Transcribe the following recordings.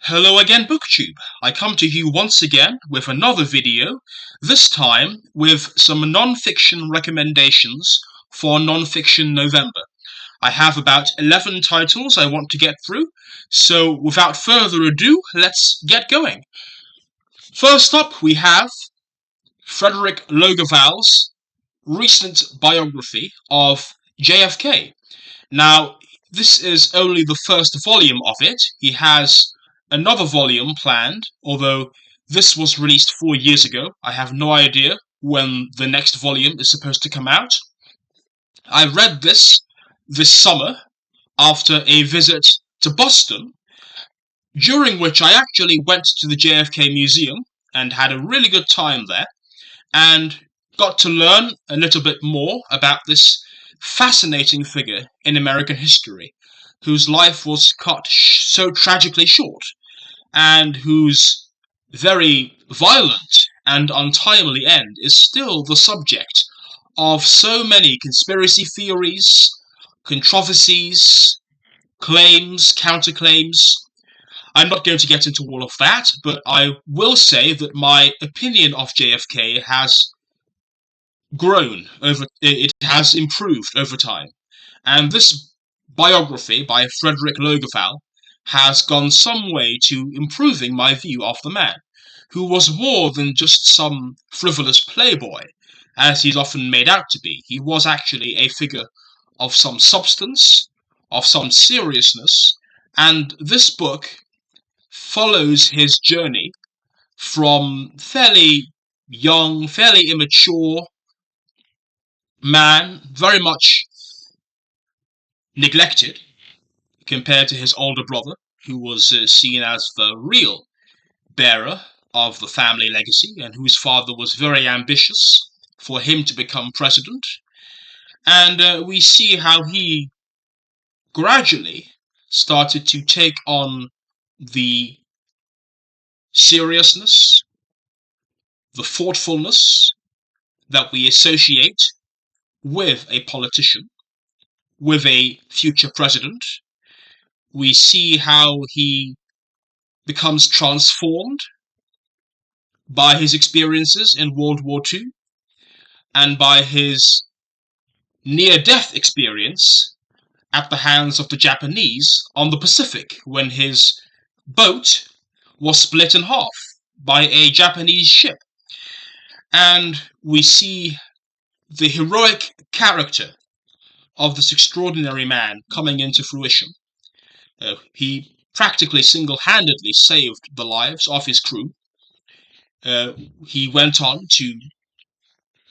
Hello again, BookTube. I come to you once again with another video, this time with some non-fiction recommendations for Non-Fiction November. I have about 11 titles I want to get through, so without further ado, let's get going. First up, we have Fredrik Logevall's recent biography of JFK. Now, this is only the first volume of it. He has another volume planned, although this was released 4 years ago. I have no idea when the next volume is supposed to come out. I read this summer after a visit to Boston, during which I actually went to the JFK Museum and had a really good time there, and got to learn a little bit more about this fascinating figure in American history, whose life was cut so tragically short, and whose very violent and untimely end is still the subject of so many conspiracy theories, controversies, claims, counterclaims. I'm not going to get into all of that, but I will say that my opinion of JFK has it has improved over time. And this biography by Fredrik Logevall has gone some way to improving my view of the man, who was more than just some frivolous playboy, as he's often made out to be. He was actually a figure of some substance, of some seriousness, and this book follows his journey from fairly young, fairly immature man, very much neglected compared to his older brother, who was seen as the real bearer of the family legacy, and whose father was very ambitious for him to become president. And we see how he gradually started to take on the seriousness, the thoughtfulness that we associate with a politician, with a future president. We see how he becomes transformed by his experiences in World War II and by his near-death experience at the hands of the Japanese on the Pacific, when his boat was split in half by a Japanese ship. And we see the heroic character of this extraordinary man coming into fruition. He practically single-handedly saved the lives of his crew. He went on to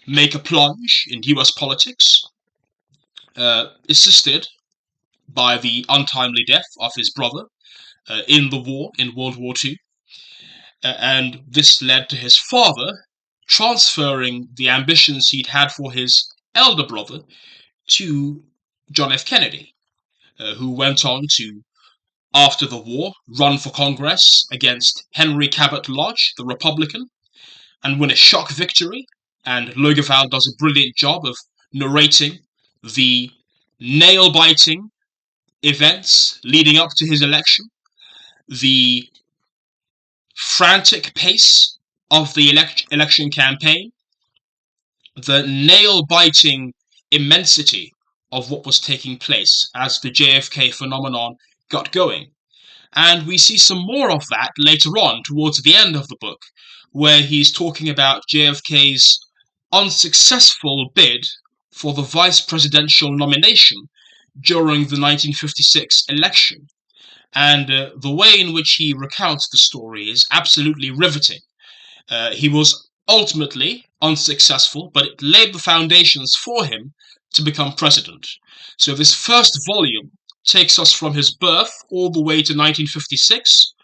make a plunge in US politics, assisted by the untimely death of his brother in the war, in World War II. And this led to his father transferring the ambitions he'd had for his elder brother to John F. Kennedy, who went on to, after the war, run for Congress against Henry Cabot Lodge, the Republican, and win a shock victory. And Logevall does a brilliant job of narrating the nail-biting events leading up to his election, the frantic pace of the election campaign, the nail-biting immensity of what was taking place as the JFK phenomenon got going. And we see some more of that later on, towards the end of the book, where he's talking about JFK's unsuccessful bid for the vice presidential nomination during the 1956 election. And the way in which he recounts the story is absolutely riveting. He was ultimately unsuccessful, but it laid the foundations for him to become president. So this first volume takes us from his birth all the way to 1956.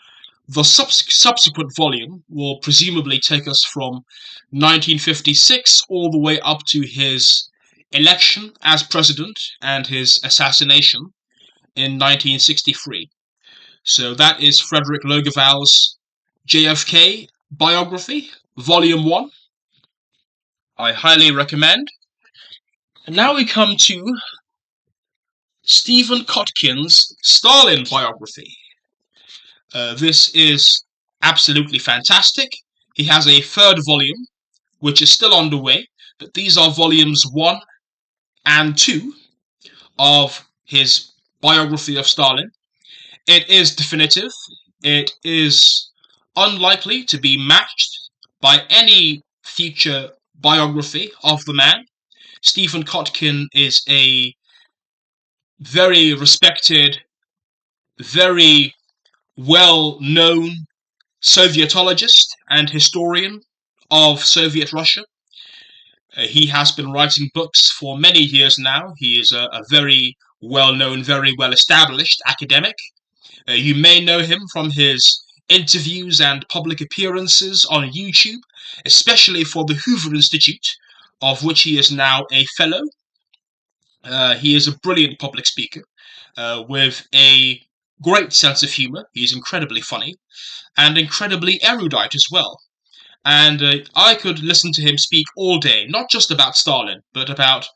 The subsequent volume will presumably take us from 1956 all the way up to his election as president and his assassination in 1963. So that is Fredrik Logevall's JFK biography, Volume 1. I highly recommend. And now we come to Stephen Kotkin's Stalin biography. This is absolutely fantastic. He has a third volume, which is still underway, but these are volumes 1 and 2 of his biography of Stalin. It is definitive. It is unlikely to be matched by any future biography of the man. Stephen Kotkin is a very respected, very well-known Sovietologist and historian of Soviet Russia. He has been writing books for many years now. He is a very well-known, very well-established academic. You may know him from his interviews and public appearances on YouTube, especially for the Hoover Institute, of which he is now a fellow. He is a brilliant public speaker with a great sense of humor. He's incredibly funny and incredibly erudite as well. And I could listen to him speak all day, not just about Stalin, but about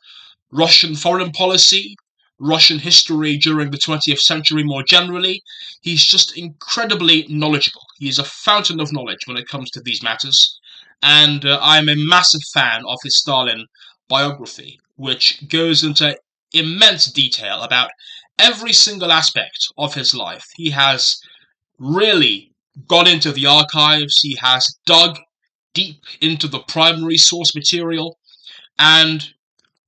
Russian foreign policy, Russian history during the 20th century more generally. He's just incredibly knowledgeable. He is a fountain of knowledge when it comes to these matters. And I'm a massive fan of his Stalin biography, which goes into immense detail about every single aspect of his life. He has really gone into the archives. He has dug deep into the primary source material, and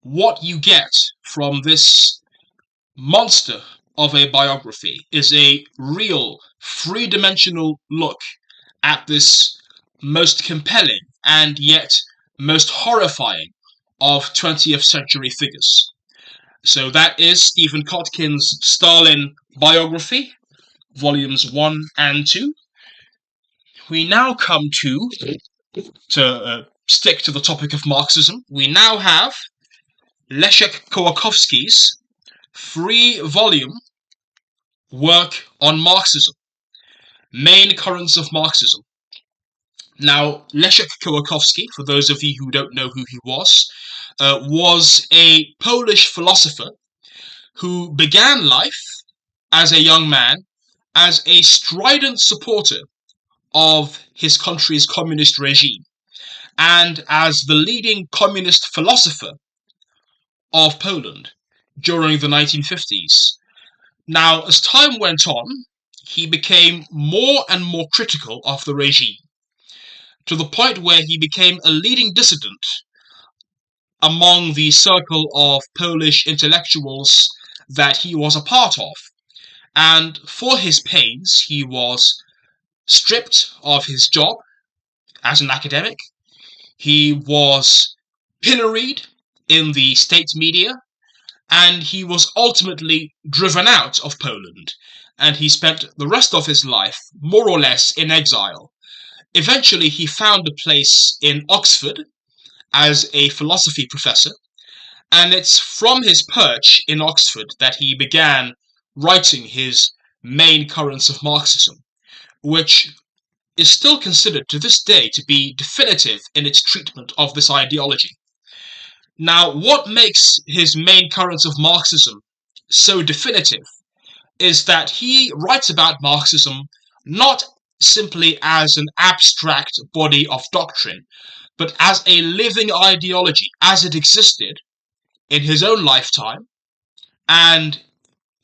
what you get from this monster of a biography is a real three-dimensional look at this most compelling and yet most horrifying of 20th century figures. So that is Stephen Kotkin's Stalin biography, volumes 1 and 2. We now come to stick to the topic of Marxism. We now have Leszek Kolakowski's 3-volume work on Marxism, Main Currents of Marxism. Now, Leszek Kolakowski, for those of you who don't know who he was a Polish philosopher who began life as a young man as a strident supporter of his country's communist regime and as the leading communist philosopher of Poland during the 1950s. Now, as time went on, he became more and more critical of the regime, to the point where he became a leading dissident among the circle of Polish intellectuals that he was a part of. And for his pains, he was stripped of his job as an academic. He was pilloried in the state media, and he was ultimately driven out of Poland, and he spent the rest of his life more or less in exile. Eventually, he found a place in Oxford as a philosophy professor, and it's from his perch in Oxford that he began writing his Main Currents of Marxism, which is still considered to this day to be definitive in its treatment of this ideology. Now, what makes his Main Currents of Marxism so definitive is that he writes about Marxism not simply as an abstract body of doctrine, but as a living ideology, as it existed in his own lifetime, and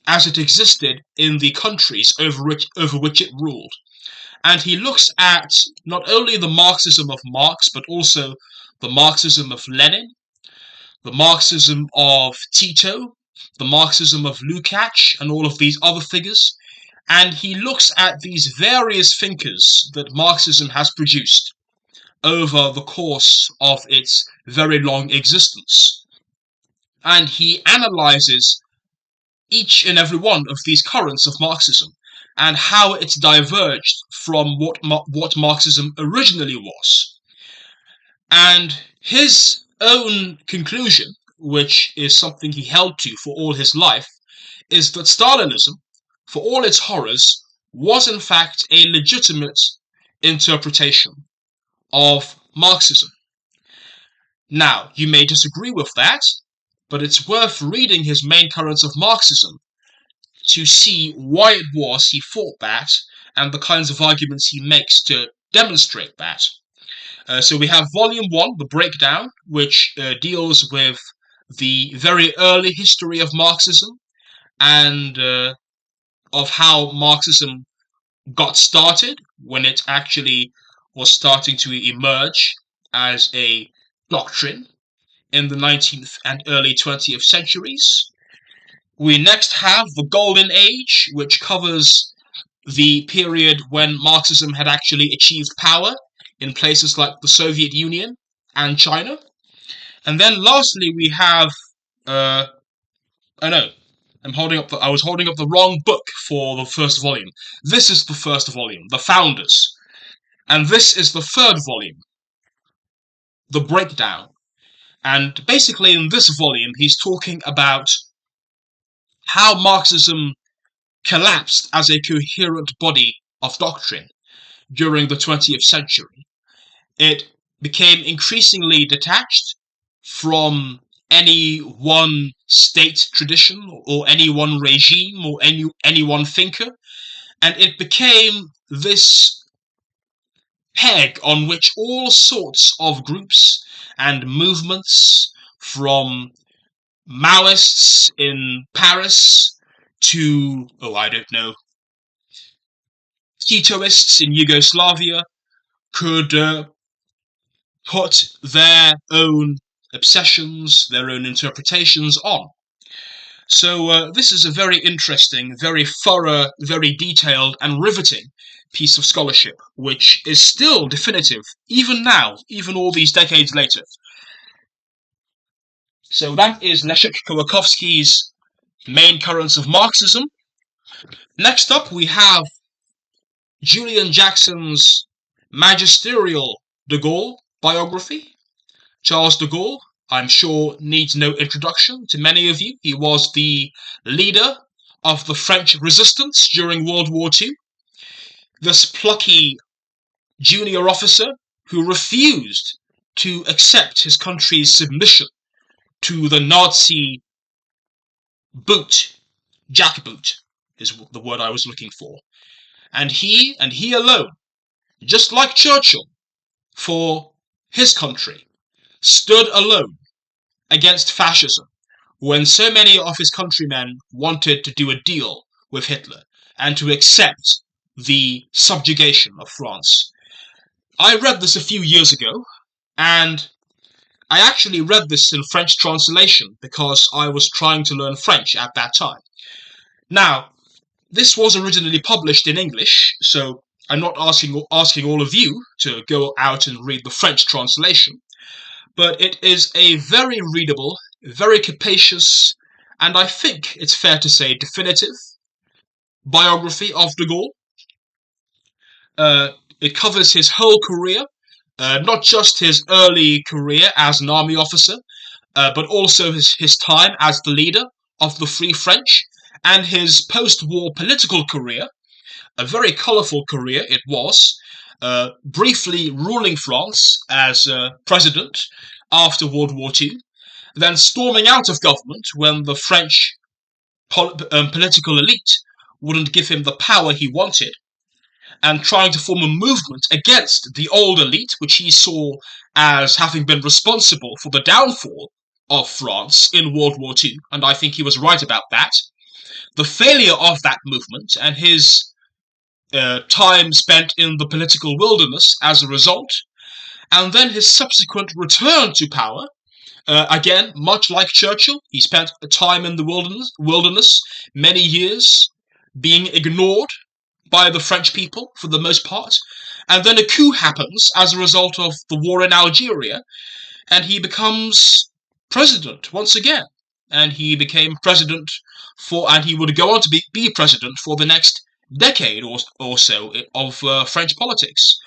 as it existed in the countries over which it ruled. And he looks at not only the Marxism of Marx, but also the Marxism of Lenin, the Marxism of Tito, the Marxism of Lukács, and all of these other figures. And he looks at these various thinkers that Marxism has produced over the course of its very long existence. And he analyzes each and every one of these currents of Marxism and how it diverged from what Marxism originally was. And his own conclusion, which is something he held to for all his life, is that Stalinism, for all its horrors, was in fact a legitimate interpretation of Marxism. Now, you may disagree with that, but it's worth reading his Main Currents of Marxism to see why it was he thought that, and the kinds of arguments he makes to demonstrate that. So we have Volume 1, The Breakdown, which deals with the very early history of Marxism and of how Marxism got started when it actually was starting to emerge as a doctrine in the 19th and early 20th centuries. We next have the Golden Age, which covers the period when Marxism had actually achieved power in places like the Soviet Union and China. And then lastly, we have, I was holding up the wrong book for the first volume. This is the first volume, The Founders. And this is the third volume, The Breakdown. And basically in this volume, he's talking about how Marxism collapsed as a coherent body of doctrine during the 20th century. It became increasingly detached from any one state tradition or any one regime or any one thinker, and it became this peg on which all sorts of groups and movements, from Maoists in Paris to, Titoists in Yugoslavia, could put their own obsessions, their own interpretations on. So this is a very interesting, very thorough, very detailed and riveting piece of scholarship, which is still definitive, even now, even all these decades later. So that is Leszek Kolakowski's Main Currents of Marxism. Next up, we have Julian Jackson's magisterial de Gaulle biography. Charles de Gaulle, I'm sure, needs no introduction to many of you. He was the leader of the French resistance during World War II. This plucky junior officer who refused to accept his country's submission to the Nazi jackboot is the word I was looking for. And he alone, just like Churchill, for his country, stood alone against fascism when so many of his countrymen wanted to do a deal with Hitler and to accept the subjugation of France. I read this a few years ago, and I actually read this in French translation because I was trying to learn French at that time. Now, this was originally published in English, so I'm not asking all of you to go out and read the French translation, but it is a very readable, very capacious, and I think it's fair to say definitive biography of de Gaulle. It covers his whole career, not just his early career as an army officer, but also his time as the leader of the Free French, and his post-war political career, a very colourful career it was, briefly ruling France as president after World War II, then storming out of government when the French political elite wouldn't give him the power he wanted, and trying to form a movement against the old elite, which he saw as having been responsible for the downfall of France in World War II, and I think he was right about that. The failure of that movement and his time spent in the political wilderness as a result, and then his subsequent return to power. Again, much like Churchill, he spent a time in the wilderness, many years, being ignored by the French people for the most part, and then a coup happens as a result of the war in Algeria, and he becomes president once again. And he became president and he would go on to be president for the next decade or so of French politics.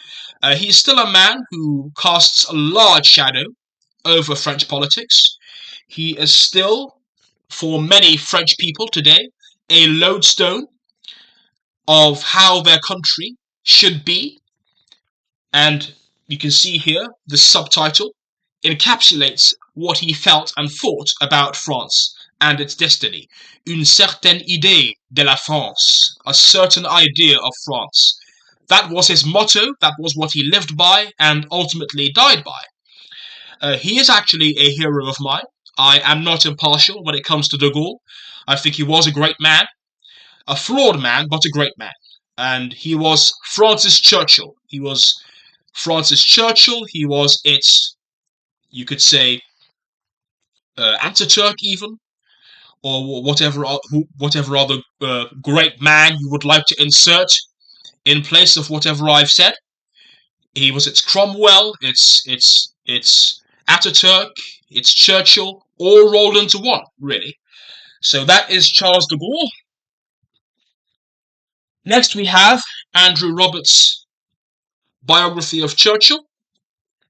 He is still a man who casts a large shadow over French politics. He is still, for many French people today, a lodestone of how their country should be. And you can see here, the subtitle encapsulates what he felt and thought about France and its destiny. Une certaine idée de la France, a certain idea of France. That was his motto, that was what he lived by, and ultimately died by. He is actually a hero of mine. I am not impartial when it comes to de Gaulle. I think he was a great man, a flawed man, but a great man. And he was Francis Churchill. He was Francis Churchill. He was its, you could say, Ataturk even, or whatever other great man you would like to insert in place of whatever I've said. He was its Cromwell, its Ataturk, its Churchill, all rolled into one, really. So that is Charles de Gaulle. Next we have Andrew Roberts' biography of Churchill.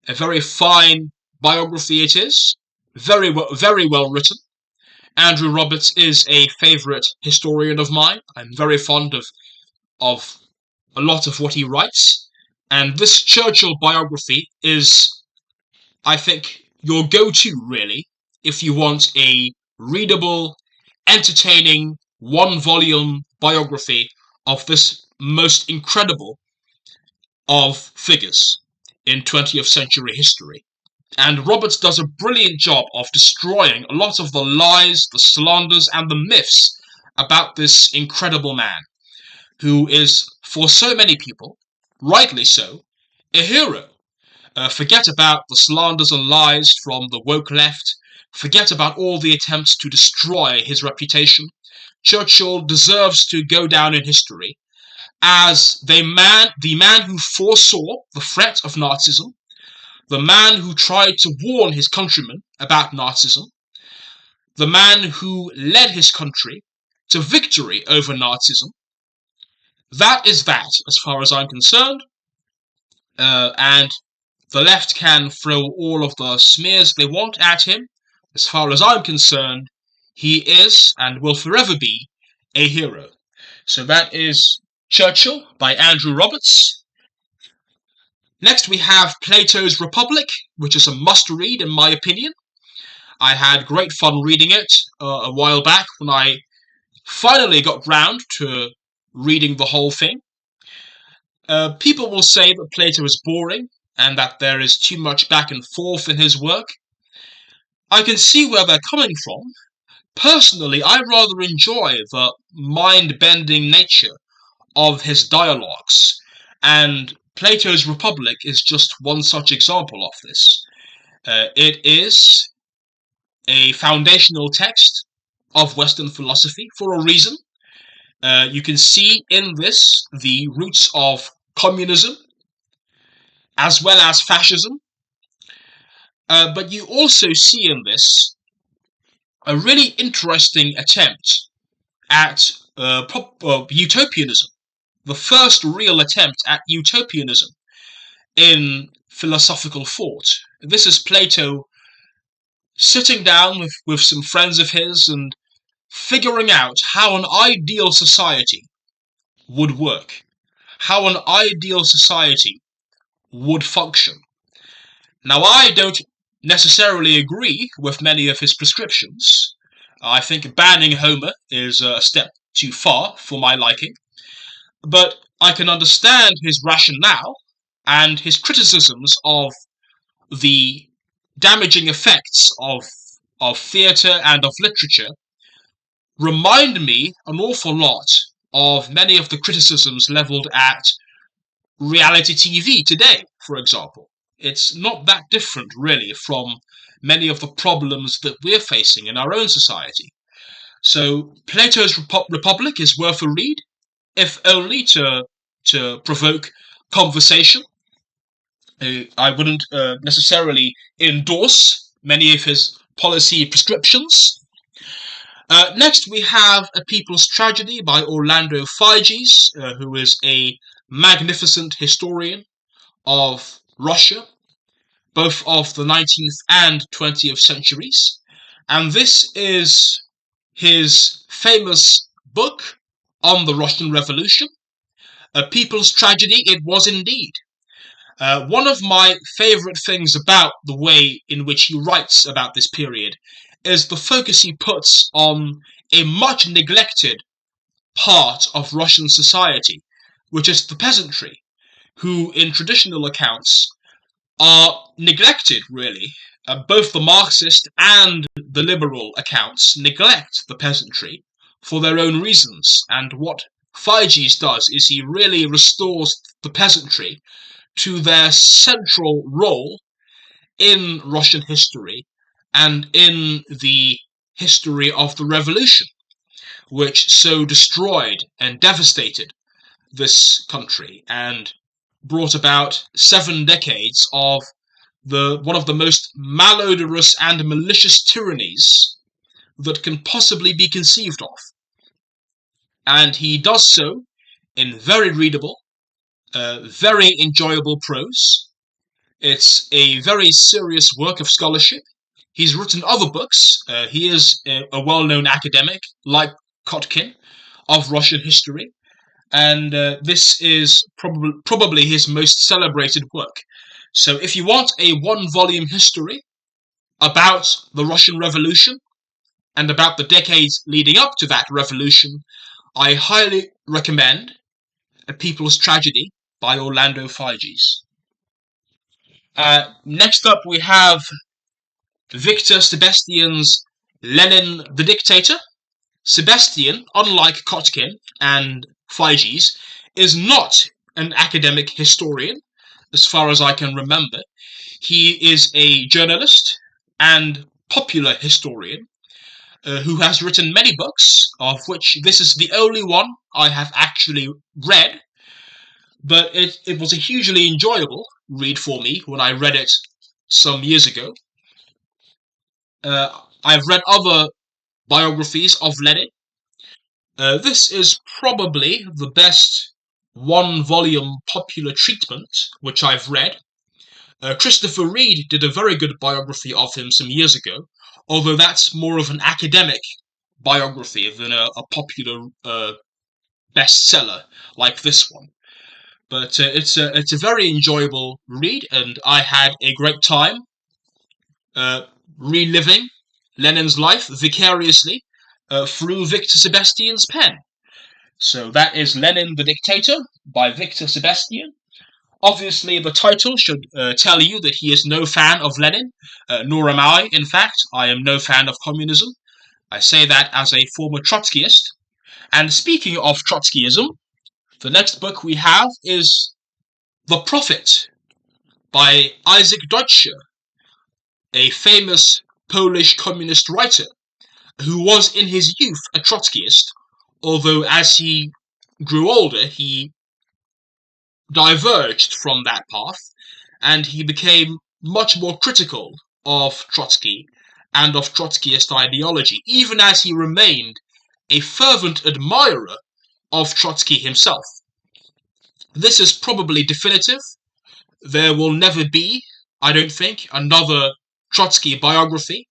A very fine biography it is. Very well written. Andrew Roberts is a favourite historian of mine. I'm very fond of a lot of what he writes. And this Churchill biography is, I think, your go-to, really, if you want a readable, entertaining, one-volume biography of this most incredible of figures in 20th century history. And Roberts does a brilliant job of destroying a lot of the lies, the slanders, and the myths about this incredible man, who is, for so many people, rightly so, a hero. Forget about the slanders and lies from the woke left. Forget about all the attempts to destroy his reputation. Churchill deserves to go down in history as the man who foresaw the threat of Nazism, the man who tried to warn his countrymen about Nazism, the man who led his country to victory over Nazism. That is that, as far as I'm concerned. And the left can throw all of the smears they want at him. As far as I'm concerned, he is and will forever be a hero. So that is Churchill by Andrew Roberts. Next we have Plato's Republic, which is a must-read in my opinion. I had great fun reading it a while back when I finally got round to reading the whole thing. People will say that Plato is boring and that there is too much back and forth in his work. I can see where they're coming from. Personally, I rather enjoy the mind-bending nature of his dialogues, and Plato's Republic is just one such example of this. It is a foundational text of Western philosophy for a reason. You can see in this the roots of communism as well as fascism. But you also see in this a really interesting attempt at utopianism, the first real attempt at utopianism in philosophical thought. This is Plato sitting down with some friends of his and figuring out how an ideal society would work, how an ideal society would function. Now, I don't necessarily agree with many of his prescriptions. I think banning Homer is a step too far for my liking, but I can understand his rationale and his criticisms of the damaging effects of theatre and of literature remind me an awful lot of many of the criticisms levelled at reality TV today, for example. It's not that different, really, from many of the problems that we're facing in our own society. So Plato's Republic is worth a read, if only to provoke conversation. I wouldn't necessarily endorse many of his policy prescriptions. Next we have A People's Tragedy by Orlando Figes, who is a magnificent historian of Russia, both of the 19th and 20th centuries. And this is his famous book on the Russian Revolution. A People's Tragedy it was indeed. One of my favourite things about the way in which he writes about this period is the focus he puts on a much neglected part of Russian society, which is the peasantry, who in traditional accounts are neglected, really. Both the Marxist and the liberal accounts neglect the peasantry for their own reasons, and what Figes does is he really restores the peasantry to their central role in Russian history and in the history of the revolution, which so destroyed and devastated this country and brought about 7 decades of one of the most malodorous and malicious tyrannies that can possibly be conceived of. And he does so in very readable, very enjoyable prose. It's a very serious work of scholarship. He's written other books. He is a well-known academic, like Kotkin, of Russian history. And this is probably his most celebrated work. So if you want a 1-volume history about the Russian Revolution and about the decades leading up to that revolution, I highly recommend A People's Tragedy by Orlando Figes. Next up we have Victor Sebestyen's Lenin the Dictator. Sebestyen, unlike Kotkin and Figes, is not an academic historian, as far as I can remember. He is a journalist and popular historian who has written many books, of which this is the only one I have actually read, but it was a hugely enjoyable read for me when I read it some years ago. I've read other biographies of Lenin. This is probably the best 1-volume popular treatment which I've read. Christopher Reid did a very good biography of him some years ago, although that's more of an academic biography than a popular bestseller like this one. But it's a very enjoyable read, and I had a great time reliving Lenin's life vicariously through Victor Sebestyen's pen. So that is Lenin the Dictator by Victor Sebestyen. Obviously, the title should tell you that he is no fan of Lenin, nor am I, in fact. I am no fan of communism. I say that as a former Trotskyist. And speaking of Trotskyism, the next book we have is The Prophet by Isaac Deutscher, a famous Polish communist writer who was in his youth a Trotskyist, although as he grew older he diverged from that path and he became much more critical of Trotsky and of Trotskyist ideology, even as he remained a fervent admirer of Trotsky himself. This is probably definitive. There will never be, I don't think, another Trotsky biography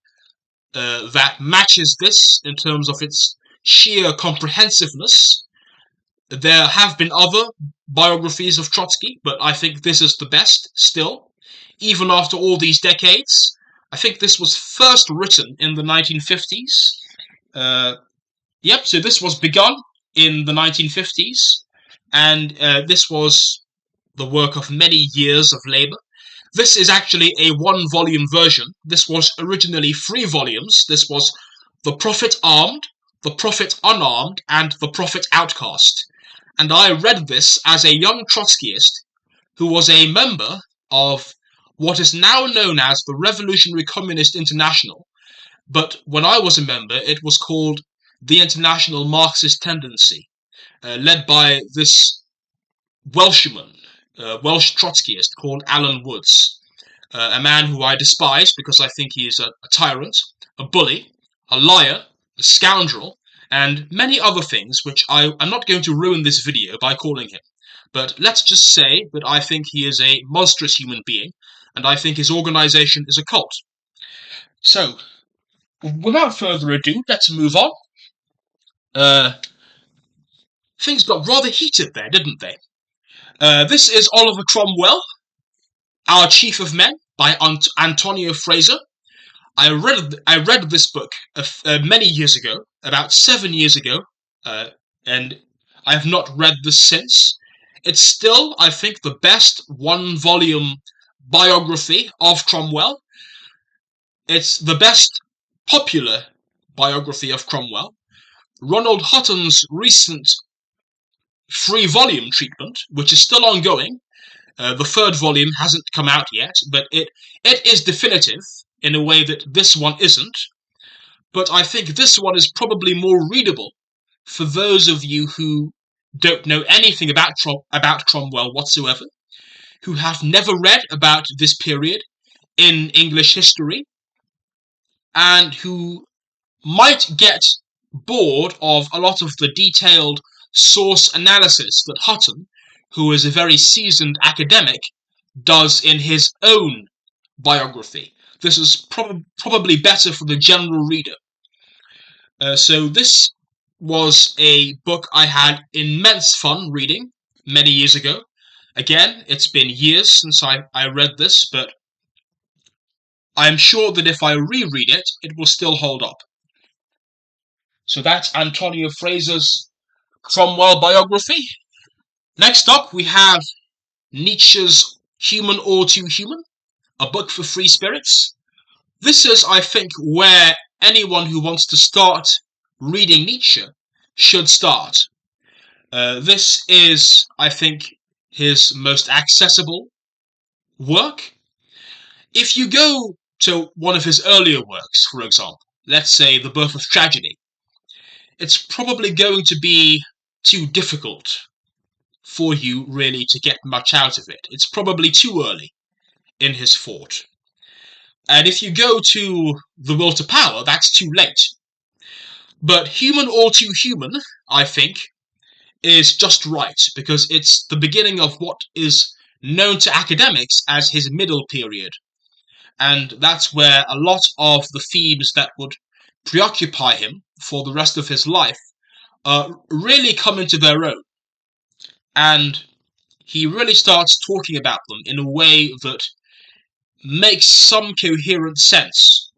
that matches this in terms of its sheer comprehensiveness. There have been other biographies of Trotsky, but I think this is the best still, even after all these decades. I think this was first written in the 1950s. So this was begun in the 1950s, and this was the work of many years of labor. This is actually a 1-volume version. This was originally 3 volumes. This was The Prophet Armed, The Prophet Unarmed, and The Prophet Outcast. And I read this as a young Trotskyist who was a member of what is now known as the Revolutionary Communist International. But when I was a member, it was called the International Marxist Tendency, led by this Welshman, Welsh Trotskyist called Alan Woods, a man who I despise because I think he is a tyrant, a bully, a liar, a scoundrel, and many other things which I'm not going to ruin this video by calling him. But let's just say that I think he is a monstrous human being, and I think his organization is a cult. So, without further ado, let's move on. Things got rather heated there, didn't they? This is Oliver Cromwell, Our Chief of Men, by Antonia Fraser. I read this book many years ago, about 7 years ago, and I have not read this since. It's still, I think, the best one-volume biography of Cromwell. It's the best popular biography of Cromwell. Ronald Hutton's recent 3-volume treatment, which is still ongoing, the 3rd volume hasn't come out yet, but it is definitive in a way that this one isn't. But I think this one is probably more readable for those of you who don't know anything about Cromwell whatsoever, who have never read about this period in English history, and who might get bored of a lot of the detailed source analysis that Hutton, who is a very seasoned academic, does in his own biography. This is probably better for the general reader. So this was a book I had immense fun reading many years ago. Again, it's been years since I read this, but I'm sure that if I reread it, it will still hold up. So that's Antonia Fraser's Cromwell biography. Next up, we have Nietzsche's Human All Too Human, a book for free spirits. This is, I think, where anyone who wants to start reading Nietzsche should start. This is, I think, his most accessible work. If you go to one of his earlier works, for example, let's say The Birth of Tragedy, it's probably going to be too difficult for you really to get much out of it. It's probably too early in his thought. And if you go to The Will to Power, that's too late. But Human All Too Human, I think, is just right, because it's the beginning of what is known to academics as his middle period. And that's where a lot of the themes that would preoccupy him for the rest of his life really come into their own. And he really starts talking about them in a way that makes some coherent sense.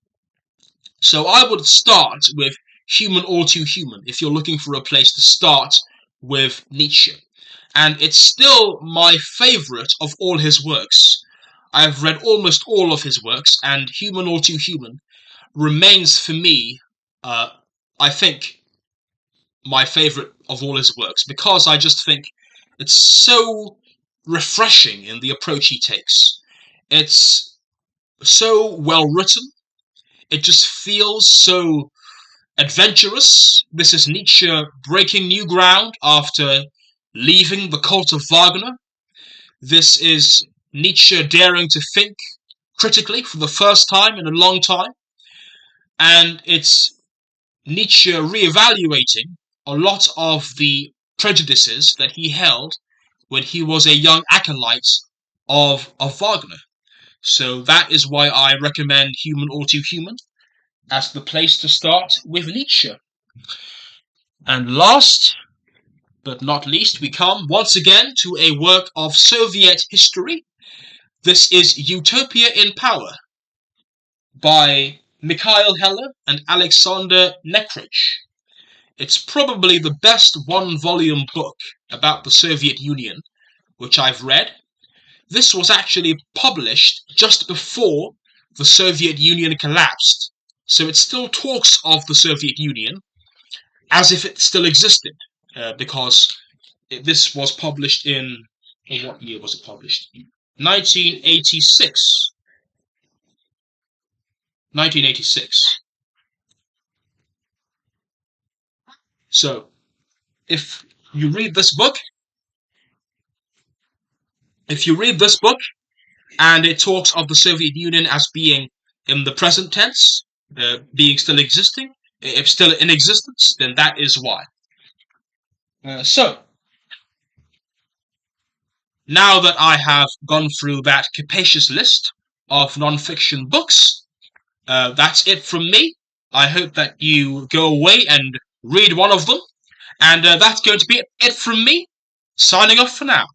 So I would start with Human All Too Human if you're looking for a place to start with Nietzsche. And it's still my favourite of all his works. I've read almost all of his works, and Human All Too Human remains for me, I think, my favourite of all his works, because I just think it's so refreshing in the approach he takes. It's so well written. It just feels so adventurous. This is Nietzsche breaking new ground after leaving the cult of Wagner. This is Nietzsche daring to think critically for the first time in a long time. And it's Nietzsche reevaluating a lot of the prejudices that he held when he was a young acolyte of Wagner. So that is why I recommend Human All Too Human as the place to start with Nietzsche. And last but not least, we come once again to a work of Soviet history. This is Utopia in Power by Mikhail Heller and Alexander Nekrich. It's probably the best one-volume book about the Soviet Union which I've read. This was actually published just before the Soviet Union collapsed, so it still talks of the Soviet Union as if it still existed, because this was published in what year was it published? 1986. 1986. So, if you read this book, and it talks of the Soviet Union as being in the present tense, being still existing, if still in existence, then that is why. So, now that I have gone through that capacious list of non-fiction books, that's it from me. I hope that you go away and read one of them. And that's going to be it from me. Signing off for now.